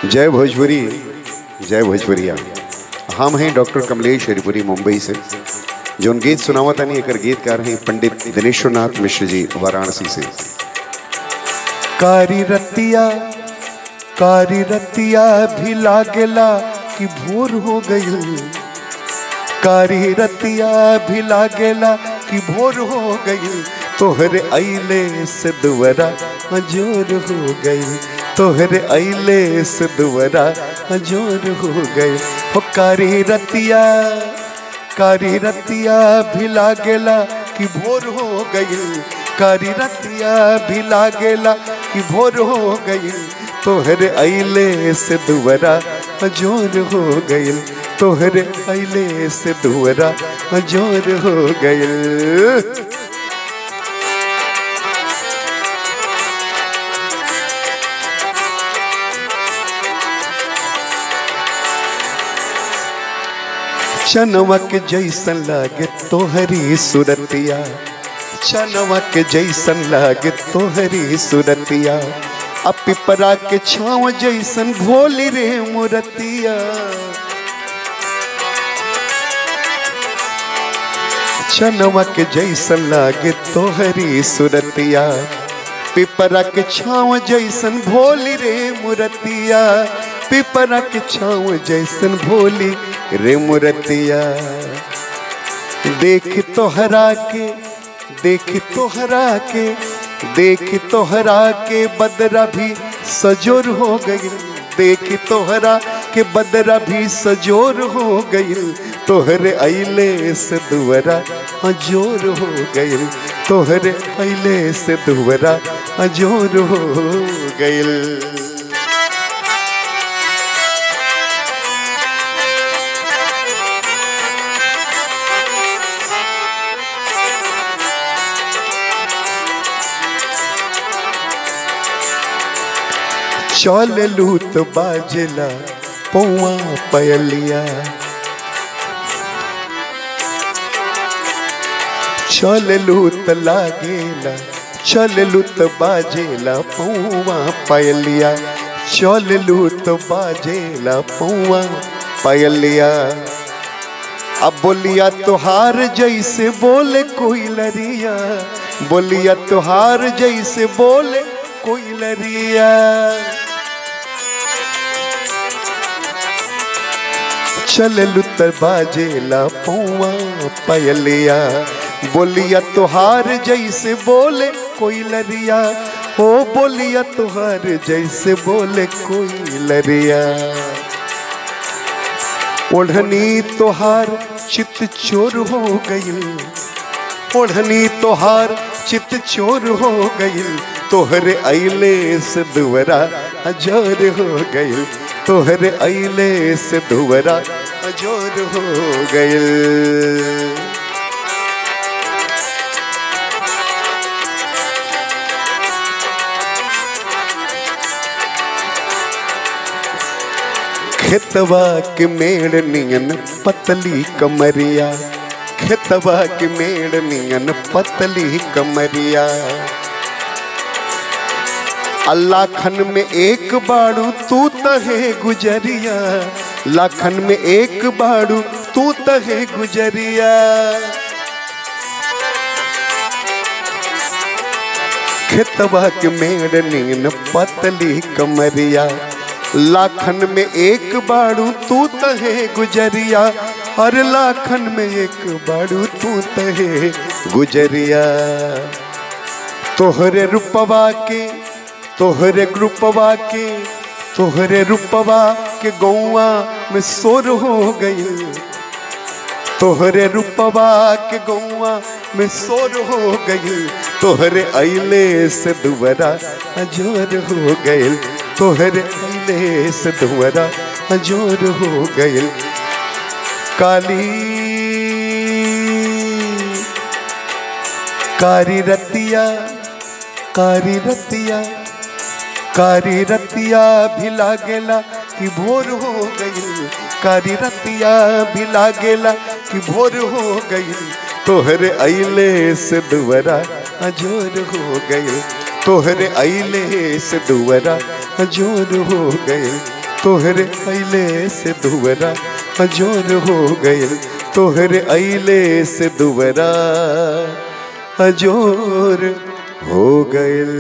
जय भोजपुरी, जय भोजपुरिया। हम हैं डॉक्टर कमलेश हरिपुरी मुंबई से। जो गीत सुनावा था नहीं, एक गीतकार हैं पंडित दिनेश्वरनाथ मिश्र जी वाराणसी से। कारी रतिया भी लागेला कि भोर हो गई। कारी रतिया भी लागेला कि भोर हो गई। तोहरे अइले से दुवरा जोर हो गई। तोहरे अइले से दुवरा जोर हो गई। हो कारी रतिया भी लागेला कि भोर हो गई। कारी रतिया भी लागेला कि भोर हो गई। तोहरे अइले से दुवरा जोर हो गई। तोहरे अइले से दुवरा जोर हो गई। चनवा के जैसन लागे तोहरी सुरतिया। चनवा के जैसन लागे तोहरी सुरतिया। अब पिपरा के छाँव जैसन भोली रे मूरतिया। चनवा के जैसन लागे तोहरी सुरतिया। पिपरा के छाँव जैसन भोली रे मूरतिया। पिपरा के छाँव जैसन भोली रे मूरतिया। देख तोहरा के बदरा भी सजोर हो गई। देख तोहरा के बदरा भी सजोर हो गई। तोहरे अइले से दुवरा जोर हो गई। तोहरे अइले से दुवरा जोर हो गई। चल लूत बाजला पौआ पयलिया। चल लूत लागेला, चल लूत बाजेला पौआ पयलिया। चल लूत बाजेला पौआ पयलिया। अब बोलिया तुहार जैसे बोले कोई लरिया। बोलिया तुहार जैसे बोले कोई लरिया। चल लुत बाजेला पौआ पयलिया। बोलिया तुहार जैसे बोले कोई लरिया। हो बोलिया तुहार जैसे बोले कोई लरिया। ओढ़नी तुहार चित चोर हो गई। ओढ़नी तुहार चित चोर हो गई। तोहरे अइले से दुवरा जोर हो गई। तोहरे अइले से दुवरा जोर हो गई। खेतवा के मेड़ नियन पतली कमरिया। खेतवा के मेड़ नियन पतली कमरिया। लाखन में एक बाड़ू तू तहे गुजरिया। लाखन में एक बाड़ू तू तहे गुजरिया। खेतवा के मेड़ नीन पतली कमरिया। लाखन में एक बाड़ू तू तहे गुजरिया। और लाखन में एक बाड़ू तू तहे गुजरिया। तोहरे रूपवा के तोहरे रूपवा के गौआ में शोर हो गई। तोहरे रूपवा के गौआ में शोर हो गई। तोहरे अइले से दुवरा जोर हो गई। तोहरे अइले से दुवरा जोर हो गई। कारी रतिया भी लागेला कि भोर हो गई। कारी रतिया भी लागेला कि भोर हो गई। तोहरे अइले से दुवरा जोर हो गई। तोहरे अइले से दुवरा जोर हो गई। तोहरे अइले से दुवरा अजोर हो गइल, तोहरे अइले से दुवरा अजोर हो गइल।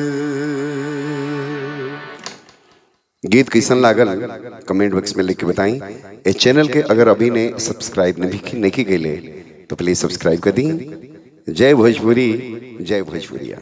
गीत कैसन लागल कमेंट बॉक्स में लिख के बताएं। इस चैनल के अगर अभी ने सब्सक्राइब नहीं की गए तो प्लीज सब्सक्राइब कर दी। जय भोजपुरी, जय भोजपुरिया।